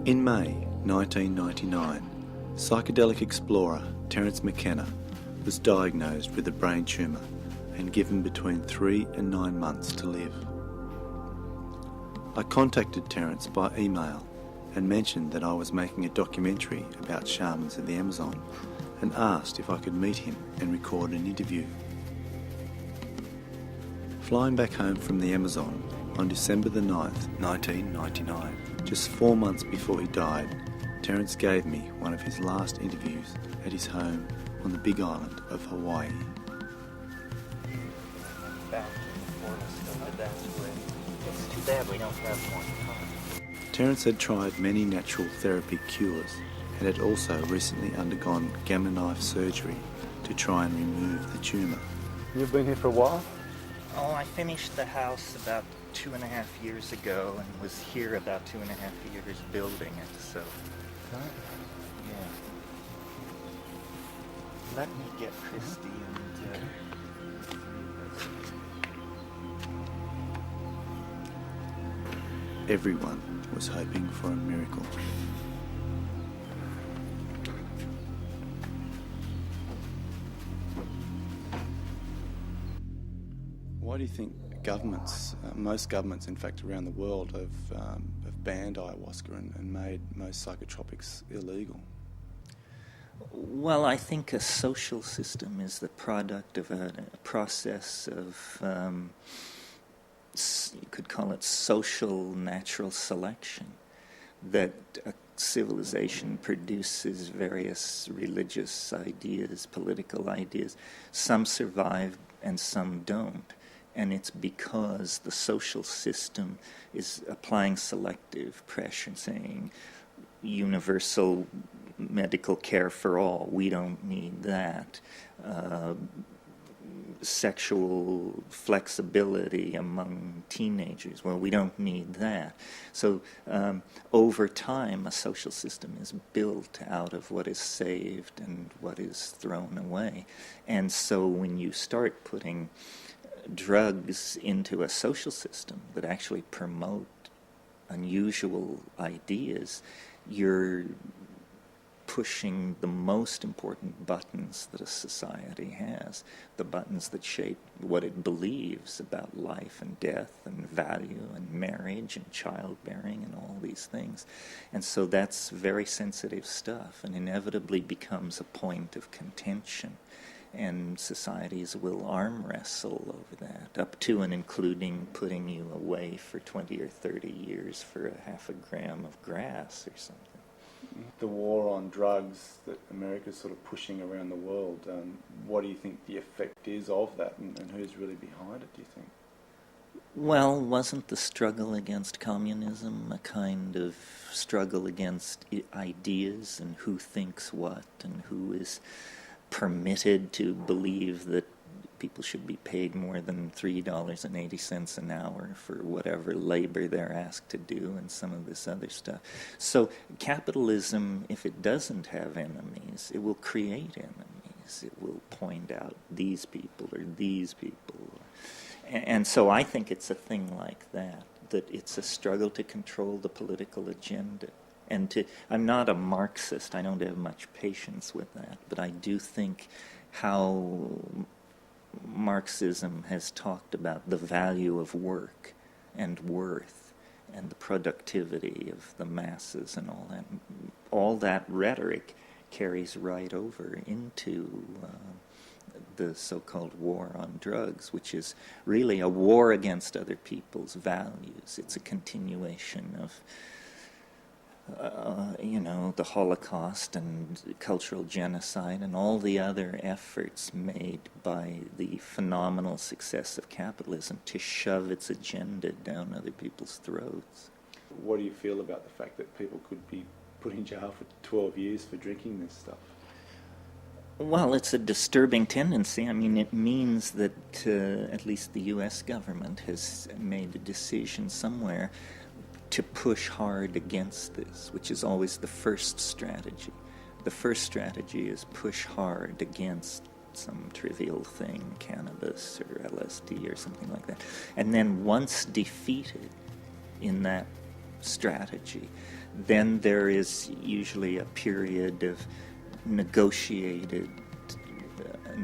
In May 1999, psychedelic explorer Terence McKenna was diagnosed with a brain tumour and given between 3 and 9 months to live. I contacted Terence by email and mentioned that I was making a documentary about shamans of the Amazon and asked if I could meet him and record an interview. Flying back home from the Amazon on December the 9th, 1999, just 4 months before he died, Terence gave me one of his last interviews at his home on the Big Island of Hawaii. It's too bad we don't have more time. Terence had tried many natural therapy cures and had also recently undergone gamma knife surgery to try and remove the tumour. You've been here for a while? Oh, I finished the house about 2.5 years ago and was here about 2.5 years building it, so... Right. Yeah. Let me get Christy and... Everyone was hoping for a miracle. Why do you think governments, most governments in fact around the world, have banned ayahuasca and made most psychotropics illegal? Well, I think a social system is the product of a process of, you could call it social natural selection, that a civilization produces various religious ideas, political ideas. Some survive and some don't. And it's because the social system is applying selective pressure, saying universal medical care for all. We don't need that. Sexual flexibility among teenagers. Well, we don't need that. So over time, a social system is built out of what is saved and what is thrown away. And so when you start putting drugs into a social system that actually promote unusual ideas, you're pushing the most important buttons that a society has, the buttons that shape what it believes about life and death and value and marriage and childbearing and all these things. And so that's very sensitive stuff and inevitably becomes a point of contention. And societies will arm wrestle over that, up to and including putting you away for 20 or 30 years for a half a gram of grass or something. The war on drugs that America's sort of pushing around the world, what do you think the effect is of that, and who's really behind it, do you think? Well, wasn't the struggle against communism a kind of struggle against ideas and who thinks what and who is permitted to believe that people should be paid more than $3.80 an hour for whatever labor they're asked to do and some of this other stuff. So capitalism, if it doesn't have enemies, it will create enemies. It will point out these people or these people. And so I think it's a thing like that it's a struggle to control the political agenda. And I'm not a Marxist, I don't have much patience with that, but I do think how Marxism has talked about the value of work and worth and the productivity of the masses and all that rhetoric carries right over into the so-called war on drugs, which is really a war against other people's values. It's a continuation of the Holocaust and cultural genocide and all the other efforts made by the phenomenal success of capitalism to shove its agenda down other people's throats. What do you feel about the fact that people could be put in jail for 12 years for drinking this stuff? Well, it's a disturbing tendency. I mean, it means that at least the U.S. government has made a decision somewhere to push hard against this, which is always the first strategy. The first strategy is push hard against some trivial thing, cannabis or LSD or something like that. And then once defeated in that strategy, Then there is usually a period of negotiated,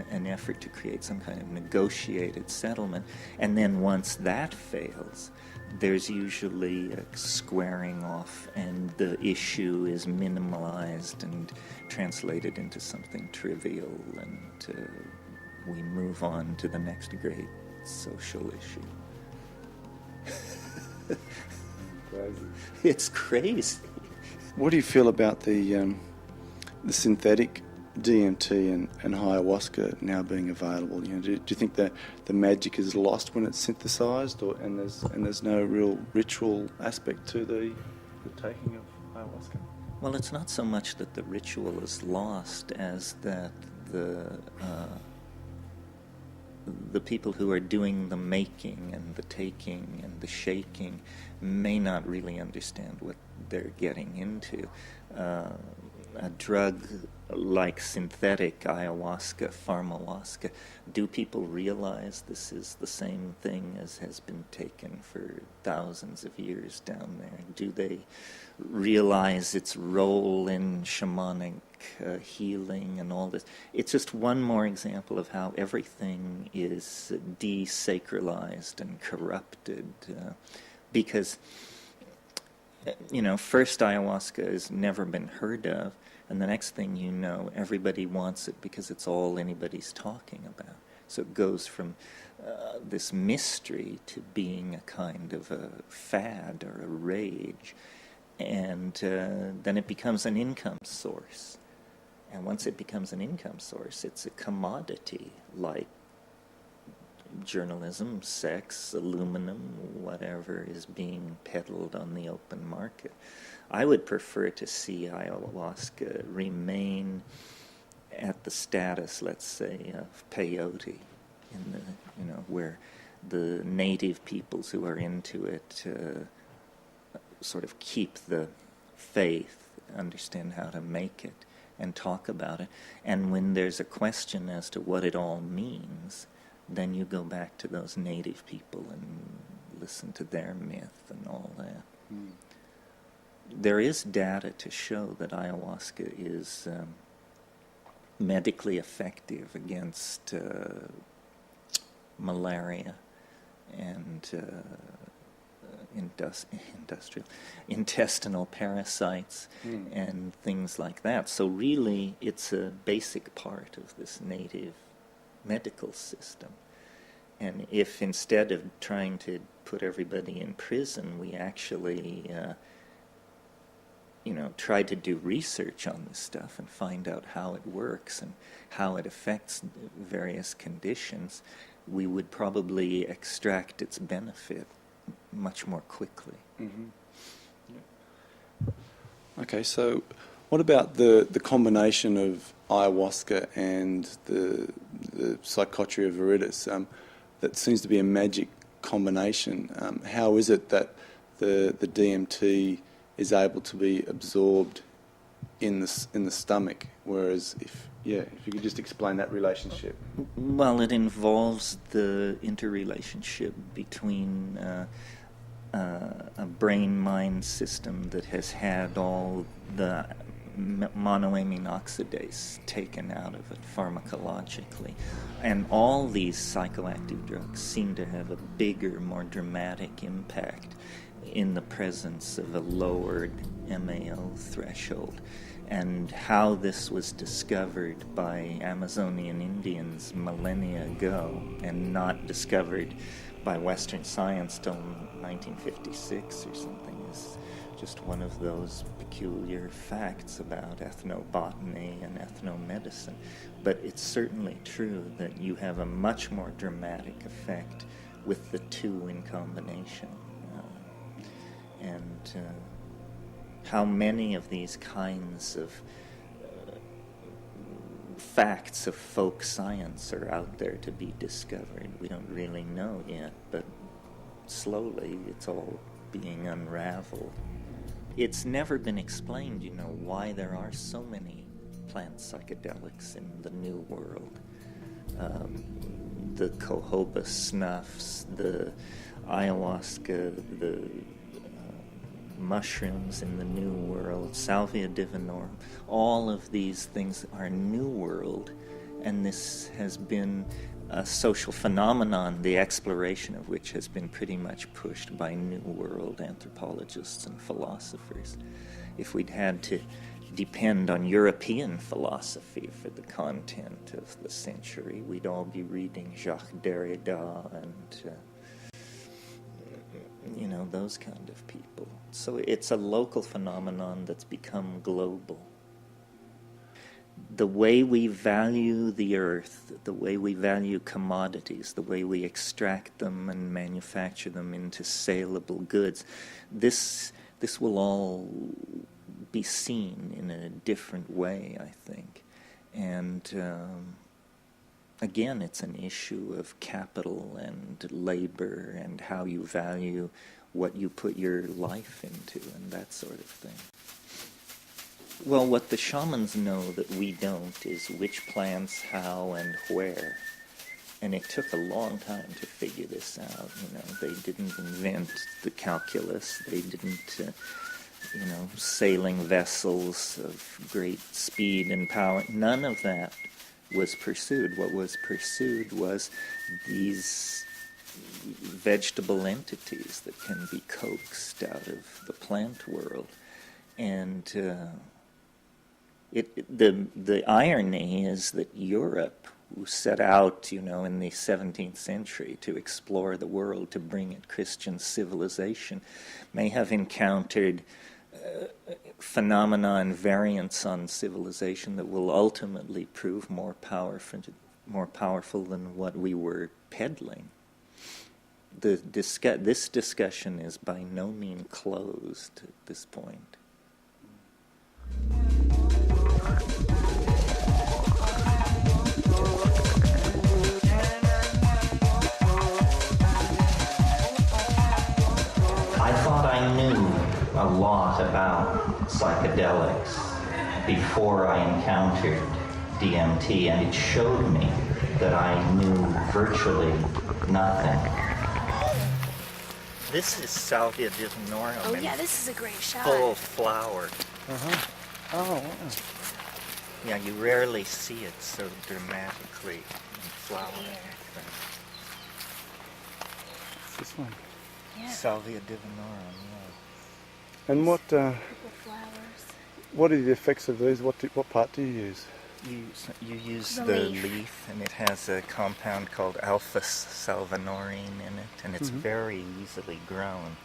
an effort to create some kind of negotiated settlement. And then once that fails, there's usually a squaring off, and the issue is minimalized and translated into something trivial, and we move on to the next great social issue. Crazy. It's crazy. What do you feel about the synthetic DMT and ayahuasca now being available? Do you think that the magic is lost when it's synthesized, and there's no real ritual aspect to the taking of ayahuasca? Well, it's not so much that the ritual is lost as that the people who are doing the making and the taking and the shaking may not really understand what they're getting into. A drug like synthetic ayahuasca, pharmahuasca, do people realize this is the same thing as has been taken for thousands of years down there? Do they realize its role in shamanic healing and all this? It's just one more example of how everything is desacralized and corrupted, because first ayahuasca has never been heard of, and the next thing you know, everybody wants it because it's all anybody's talking about. So it goes from this mystery to being a kind of a fad or a rage, and then it becomes an income source. And once it becomes an income source, it's a commodity like journalism, sex, aluminum, whatever is being peddled on the open market. I would prefer to see ayahuasca remain at the status, let's say, of peyote, where the native peoples who are into it sort of keep the faith, understand how to make it, and talk about it. And when there's a question as to what it all means, then you go back to those native people and listen to their myth and all that. Mm. There is data to show that ayahuasca is medically effective against malaria and intestinal parasites and things like that. So really, it's a basic part of this native medical system. And if instead of trying to put everybody in prison, we actually try to do research on this stuff and find out how it works and how it affects various conditions, we would probably extract its benefit much more quickly. Mm-hmm. Yeah. Okay, so what about the combination of ayahuasca and the psychotria viridis? That seems to be a magic combination. How is it that the DMT is able to be absorbed in the stomach, whereas if you could just explain that relationship. Well, it involves the interrelationship between a brain-mind system that has had all the monoamine oxidase taken out of it pharmacologically. And all these psychoactive drugs seem to have a bigger, more dramatic impact in the presence of a lowered MAO threshold. And how this was discovered by Amazonian Indians millennia ago and not discovered by Western science till 1956 or something is just one of those peculiar facts about ethnobotany and ethnomedicine. But it's certainly true that you have a much more dramatic effect with the two in combination. How many of these kinds of facts of folk science are out there to be discovered, we don't really know yet, but slowly it's all being unraveled. It's never been explained, why there are so many plant psychedelics in the New World. The jojoba snuffs, the ayahuasca, the mushrooms in the New World, Salvia divinorum. All of these things are New World, and this has been a social phenomenon, the exploration of which has been pretty much pushed by New World anthropologists and philosophers. If we'd had to depend on European philosophy for the content of the century, we'd all be reading Jacques Derrida and those kind of people. So it's a local phenomenon that's become global. The way we value the earth, the way we value commodities, the way we extract them and manufacture them into saleable goods, this will all be seen in a different way, I think. And again, it's an issue of capital and labor and how you value what you put your life into and that sort of thing. Well, what the shamans know that we don't is which plants, how, and where. And it took a long time to figure this out. They didn't invent the calculus. They didn't, sailing vessels of great speed and power. None of that was pursued. What was pursued was these vegetable entities that can be coaxed out of the plant world. And the irony is that Europe, who set out, in the 17th century to explore the world, to bring it Christian civilization, may have encountered phenomena and variants on civilization that will ultimately prove more powerful than what we were peddling. This discussion is by no means closed at this point. I thought I knew a lot about psychedelics before I encountered DMT, and it showed me that I knew virtually nothing. This is Salvia divinorum. Oh yeah, this is a great shot. Full flower. Uh-huh. Oh, wow. Yeah, you rarely see it so dramatically in flower. It's this one. Yeah. Salvia divinorum, yeah. And what Purple flowers. what are the effects of these? What part do you use? You use The the leaf. leaf, and it has a compound called alpha-salvinorin in it, and it's very easily grown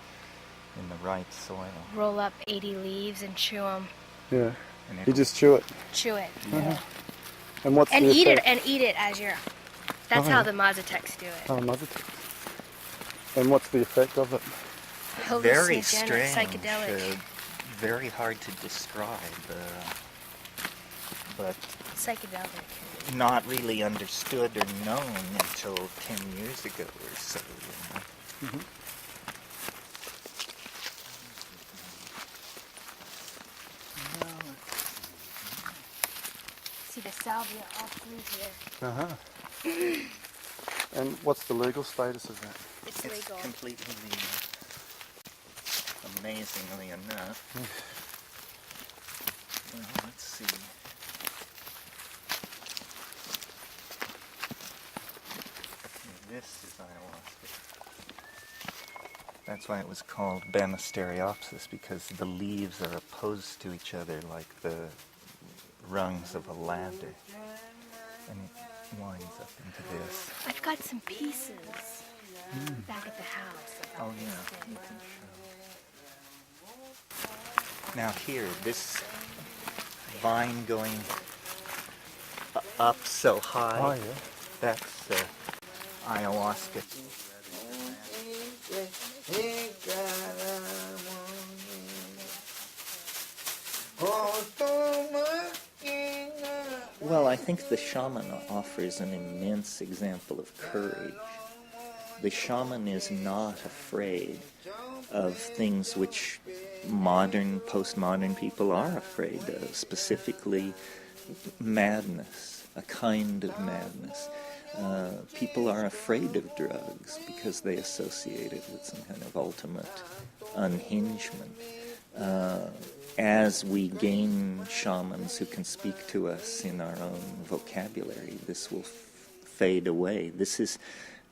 in the right soil. Roll up 80 leaves and chew them. Yeah. And You it'll- just chew it. Chew it. And what's And the eat it, effect? and eat it as you're... That's Oh, how yeah. the Mazateks do it. Oh, mother. And what's the effect of it? Very Hallucinogenic, strange, psychedelic. very hard to describe, but Psychedelic. not really understood or known until 10 years ago or so. See the salvia all through here. And what's the legal status of that? It's It's legal. completely legal. Amazingly enough. Well, let's see. This is ayahuasca. That's why it was called Banisteriopsis, because the leaves are opposed to each other like the rungs of a ladder. And it winds up into this. I've got some pieces back at the house. about Oh, this yeah. thing. You can show. Now here, this vine going up so high, Oh, yeah. that's ayahuasca. Well, I think the shaman offers an immense example of courage. The shaman is not afraid of things which modern, postmodern people are afraid of, specifically madness, a kind of madness. People are afraid of drugs because they associate it with some kind of ultimate unhingement. as we gain shamans who can speak to us in our own vocabulary, this will fade away. This is,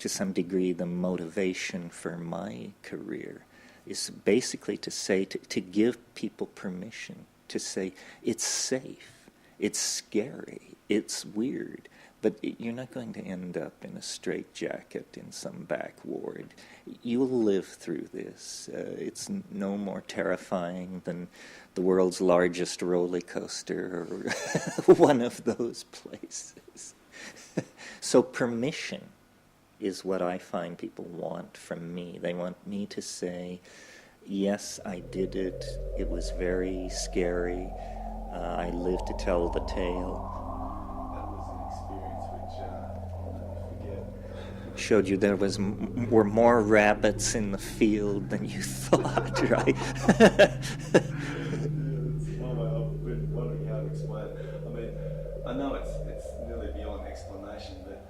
to some degree, the motivation for my career, is basically to say, to give people permission, to say, it's safe, it's scary, it's weird, but you're not going to end up in a straitjacket in some back ward. You'll live through this. It's no more terrifying than the world's largest roller coaster or one of those places. So permission is what I find people want from me. They want me to say, yes, I did it. It was very scary. I lived to tell the tale. That was an experience which I'll never forget. Showed you there were more rabbits in the field than you thought, right? I've been wondering how to explain it. I mean, I know it's nearly beyond explanation, but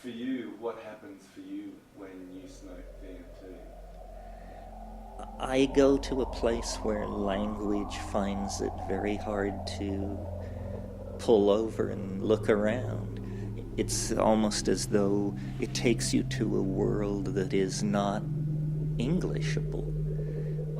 for you, what happens for you when you smoke DMT? I go to a place where language finds it very hard to pull over and look around. It's almost as though it takes you to a world that is not Englishable,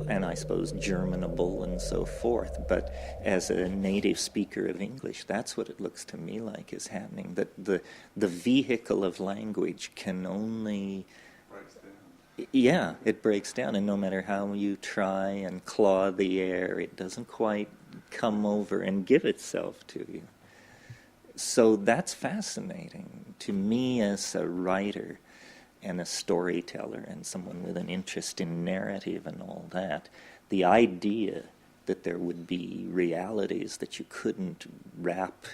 and I suppose Germanable and so forth. But as a native speaker of English, that's what it looks to me like is happening, that the vehicle of language can only... Breaks down. Yeah, it breaks down, and no matter how you try and claw the air, it doesn't quite come over and give itself to you. So that's fascinating to me as a writer and a storyteller and someone with an interest in narrative and all that. The idea that there would be realities that you couldn't wrap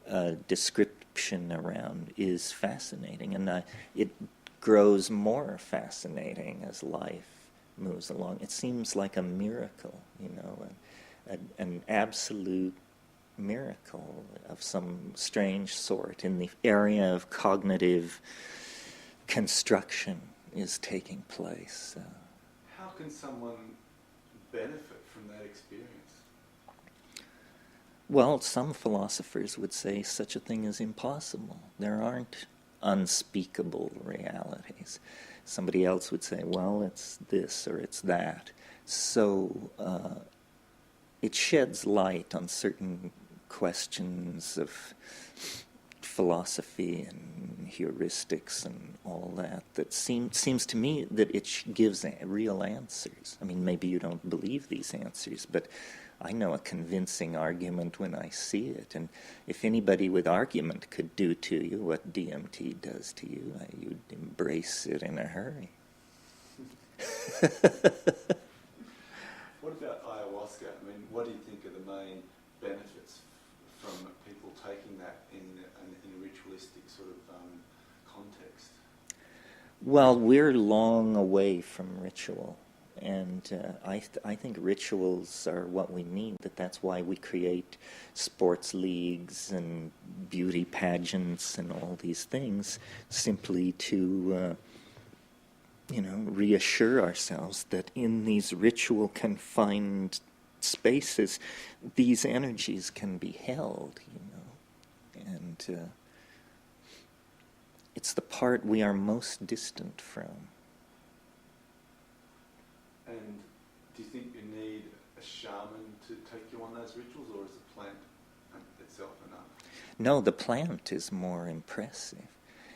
a description around is fascinating, and it grows more fascinating as life moves along. It seems like a miracle, an absolute miracle of some strange sort in the area of cognitive construction is taking place. How can someone benefit from that experience? Well, some philosophers would say such a thing is impossible. There aren't unspeakable realities. Somebody else would say, well, it's this or it's that. So it sheds light on certain questions of philosophy and heuristics and all that seems to me that it gives real answers. I mean, maybe you don't believe these answers, but I know a convincing argument when I see it. And if anybody with argument could do to you what DMT does to you, you'd embrace it in a hurry. What about ayahuasca? I mean, what do you think are the main benefits from people taking that in a ritualistic sort of context? Well, we're long away from ritual. And I think rituals are what we need. That's why we create sports leagues and beauty pageants and all these things, simply to, reassure ourselves that in these ritual confined spaces, these energies can be held, and it's the part we are most distant from. And do you think you need a shaman to take you on those rituals, or is the plant itself enough? No, the plant is more impressive.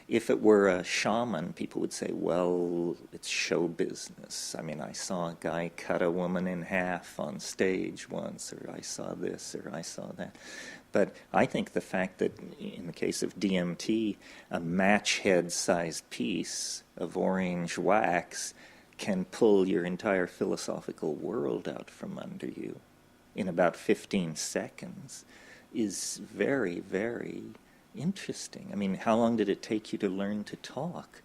If it were a shaman, people would say, well, it's show business. I mean, I saw a guy cut a woman in half on stage once, or I saw this, or I saw that. But I think the fact that, in the case of DMT, a match head-sized piece of orange wax can pull your entire philosophical world out from under you in about 15 seconds is very, very interesting. I mean, how long did it take you to learn to talk?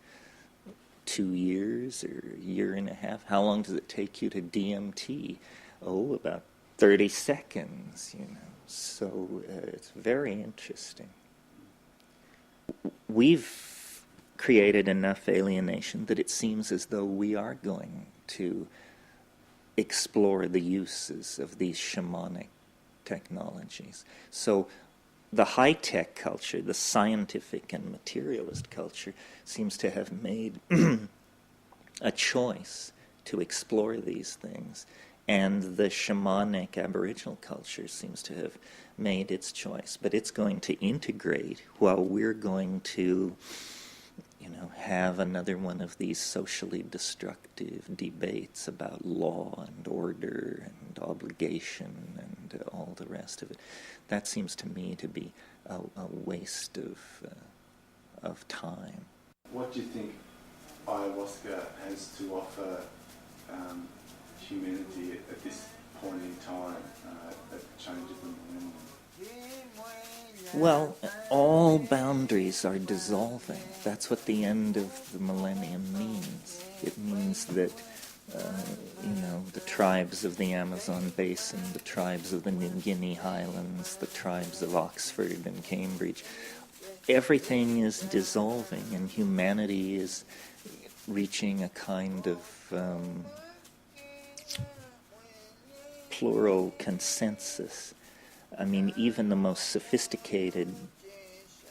2 years or a year and a half? How long does it take you to DMT? Oh, about 30 seconds, So it's very interesting. We've created enough alienation that it seems as though we are going to explore the uses of these shamanic technologies. So the high-tech culture, the scientific and materialist culture, seems to have made a choice to explore these things, and the shamanic Aboriginal culture seems to have made its choice. But it's going to integrate while we're going to, have another one of these socially destructive debates about law and order and obligation and all the rest of it. That seems to me to be a waste of time. What do you think ayahuasca has to offer humanity at this point in time that changes the millennium? Well, all boundaries are dissolving. That's what the end of the millennium means. It means that, the tribes of the Amazon basin, the tribes of the New Guinea highlands, the tribes of Oxford and Cambridge, everything is dissolving, and humanity is reaching a kind of plural consensus. I mean, even the most sophisticated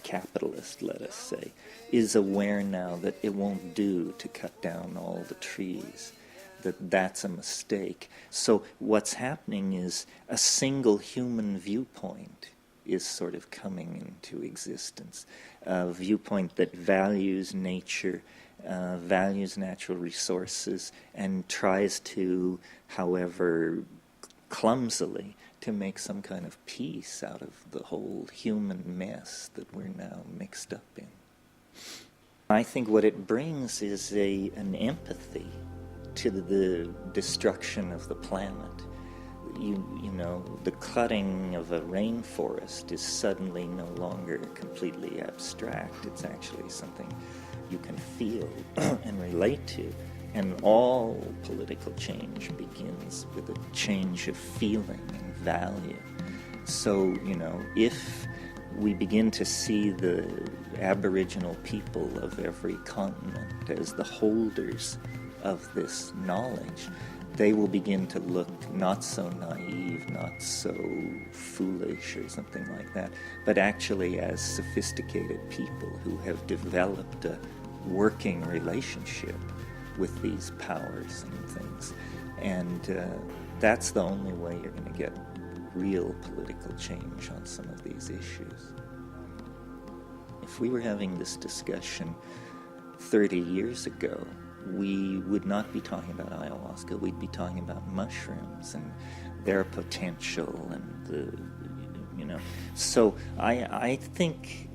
capitalist, let us say, is aware now that it won't do to cut down all the trees, that that's a mistake. So what's happening is a single human viewpoint is sort of coming into existence, a viewpoint that values nature, values natural resources, and tries to, however clumsily, to make some kind of peace out of the whole human mess that we're now mixed up in. I think what it brings is an empathy to the destruction of the planet. The cutting of a rainforest is suddenly no longer completely abstract. It's actually something you can feel and relate to. And all political change begins with a change of feeling and value. So, if we begin to see the Aboriginal people of every continent as the holders of this knowledge, they will begin to look not so naive, not so foolish or something like that, but actually as sophisticated people who have developed a working relationship with these powers and things. And that's the only way you're going to get real political change on some of these issues. If we were having this discussion 30 years ago, we would not be talking about ayahuasca, we'd be talking about mushrooms and their potential and So I think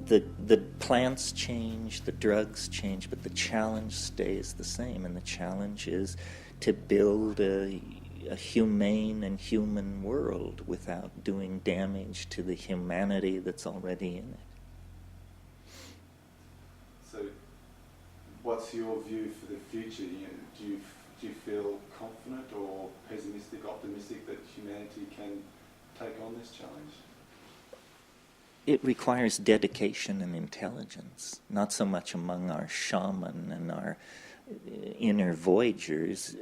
the plants change, the drugs change, but the challenge stays the same, and the challenge is to build a humane and human world without doing damage to the humanity that's already in it. So, what's your view for the future? Do you feel confident or pessimistic, optimistic that humanity can take on this challenge? It requires dedication and intelligence, not so much among our shaman and our inner voyagers,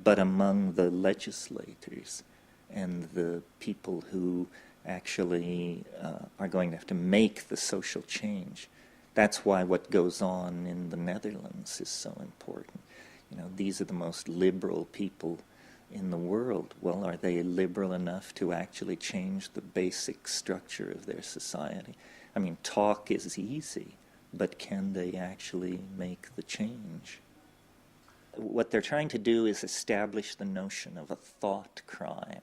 but among the legislators and the people who actually are going to have to make the social change. That's why what goes on in the Netherlands is so important. These are the most liberal people in the world. Well, are they liberal enough to actually change the basic structure of their society? I mean, talk is easy, but can they actually make the change? What they're trying to do is establish the notion of a thought crime,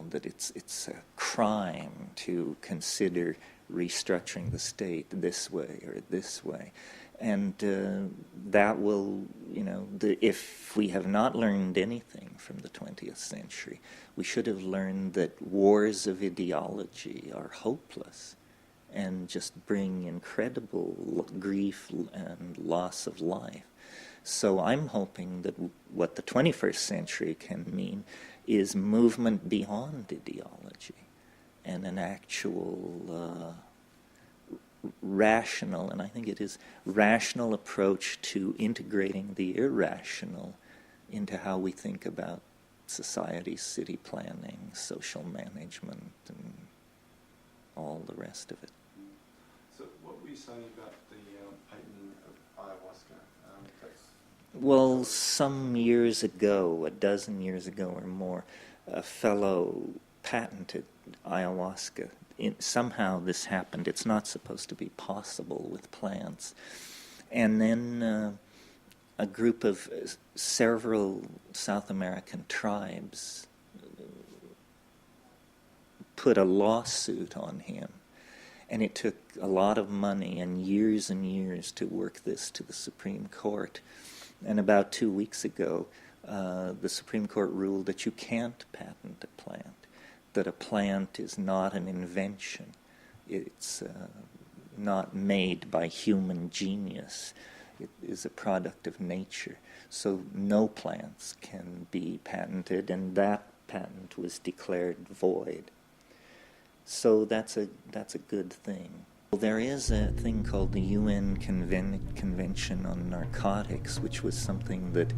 that it's a crime to consider restructuring the state this way or this way. And that will, if we have not learned anything from the 20th century, we should have learned that wars of ideology are hopeless and just bring incredible grief and loss of life. So I'm hoping that what the 21st century can mean is movement beyond ideology and an actual rational, and I think it is rational approach to integrating the irrational into how we think about society, city planning, social management, and all the rest of it. So what were you saying about the patenting of ayahuasca? Well, some years ago, a dozen years ago or more, a fellow patented ayahuasca. Somehow this happened. It's not supposed to be possible with plants. And then a group of several South American tribes put a lawsuit on him. And it took a lot of money and years to work this to the Supreme Court. And about 2 weeks ago, the Supreme Court ruled that you can't patent a plant, that a plant is not an invention. It's not made by human genius. It is a product of nature. So no plants can be patented, and that patent was declared void. So that's a good thing. There is a thing called the UN Convention on Narcotics, which was something that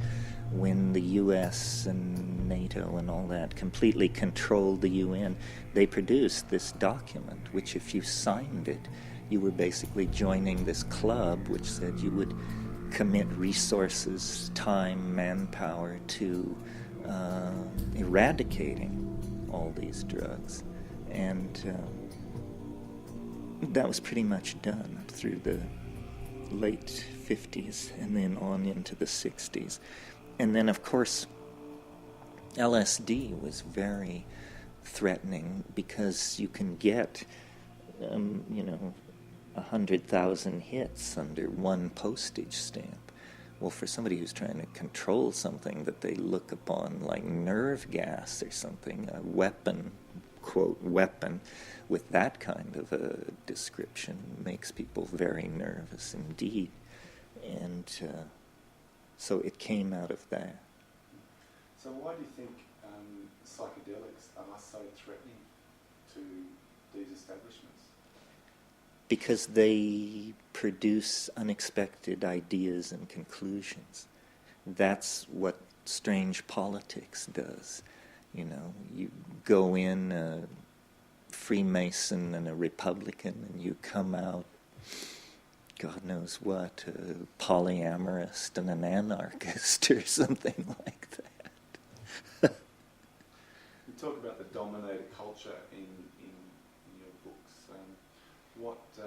when the US and NATO and all that completely controlled the UN, they produced this document, which if you signed it, you were basically joining this club which said you would commit resources, time, manpower to eradicating all these drugs. And that was pretty much done through the late 50s and then on into the 60s. And then, of course, LSD was very threatening because you can get, 100,000 hits under one postage stamp. Well, for somebody who's trying to control something that they look upon like nerve gas or something, a weapon, quote, weapon, with that kind of a description makes people very nervous indeed. And so it came out of that. So why do you think psychedelics are so threatening to these establishments? Because they produce unexpected ideas and conclusions. That's what strange politics does. You go in a Freemason and a Republican, and you come out, God knows what, a polyamorist and an anarchist or something like that. You talk about the dominator culture in your books. What do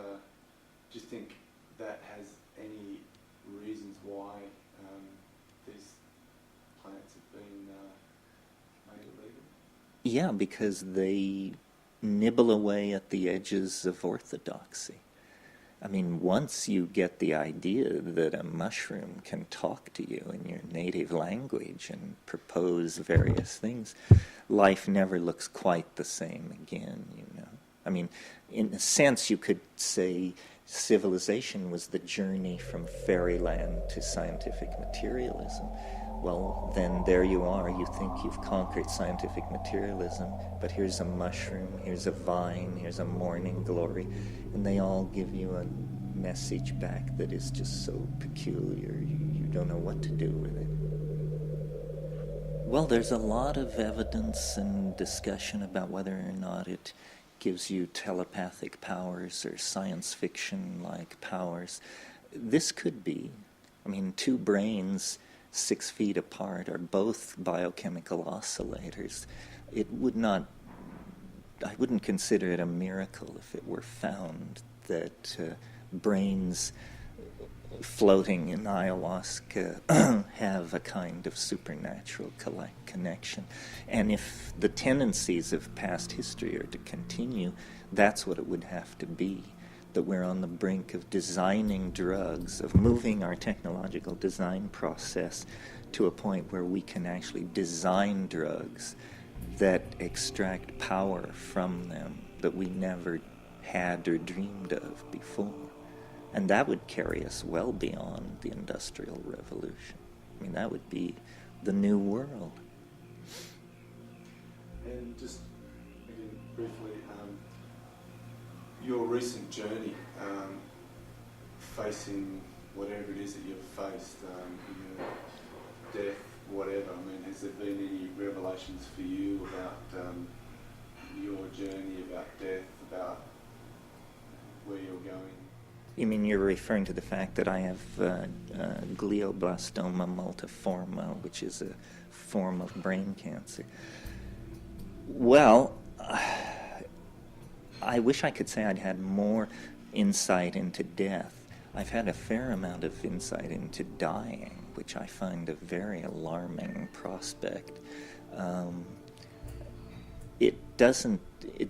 you think that has any reasons why these plants have been made illegal? Yeah, because they nibble away at the edges of orthodoxy. I mean, once you get the idea that a mushroom can talk to you in your native language and propose various things, life never looks quite the same again, I mean, in a sense, you could say civilization was the journey from fairyland to scientific materialism. Well, then there you are. You think you've conquered scientific materialism, but here's a mushroom, here's a vine, here's a morning glory, and they all give you a message back that is just so peculiar, you don't know what to do with it. Well, there's a lot of evidence and discussion about whether or not it gives you telepathic powers or science fiction-like powers. This could be. I mean, two brains 6 feet apart are both biochemical oscillators. I wouldn't consider it a miracle if it were found that brains floating in ayahuasca have a kind of supernatural connection. And if the tendencies of past history are to continue, that's what it would have to be, that we're on the brink of designing drugs, of moving our technological design process to a point where we can actually design drugs that extract power from them that we never had or dreamed of before. And that would carry us well beyond the Industrial Revolution. I mean, that would be the new world. And just again, briefly, your recent journey, facing whatever it is that you've faced, death, whatever, has there been any revelations for you about your journey, about death, about where you're going? You mean you're referring to the fact that I have glioblastoma multiforme, which is a form of brain cancer? Well, I wish I could say I'd had more insight into death. I've had a fair amount of insight into dying, which I find a very alarming prospect.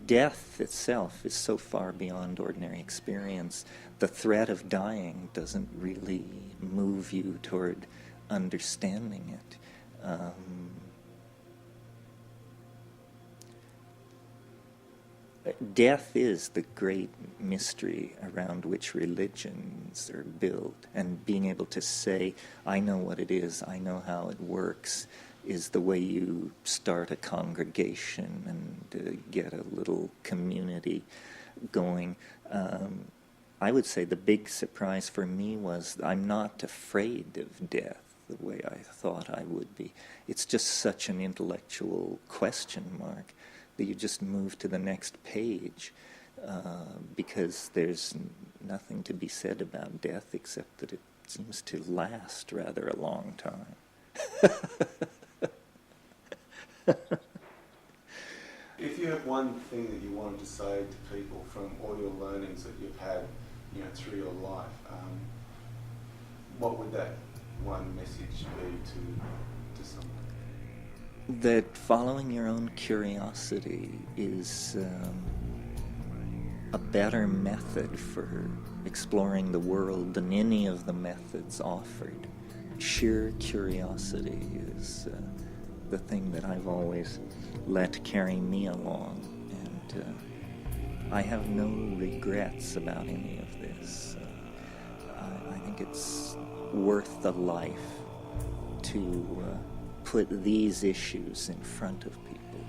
Death itself is so far beyond ordinary experience. The threat of dying doesn't really move you toward understanding it. Death is the great mystery around which religions are built, and being able to say, I know what it is, I know how it works, is the way you start a congregation and get a little community going. I would say the big surprise for me was I'm not afraid of death the way I thought I would be. It's just such an intellectual question mark that you just move to the next page because there's nothing to be said about death except that it seems to last rather a long time. If you have one thing that you wanted to say to people from all your learnings that you've had, through your life, what would that one message be to someone? That following your own curiosity is a better method for exploring the world than any of the methods offered. Sheer curiosity is the thing that I've always let carry me along, and I have no regrets about any of this. I think it's worth the life to put these issues in front of people.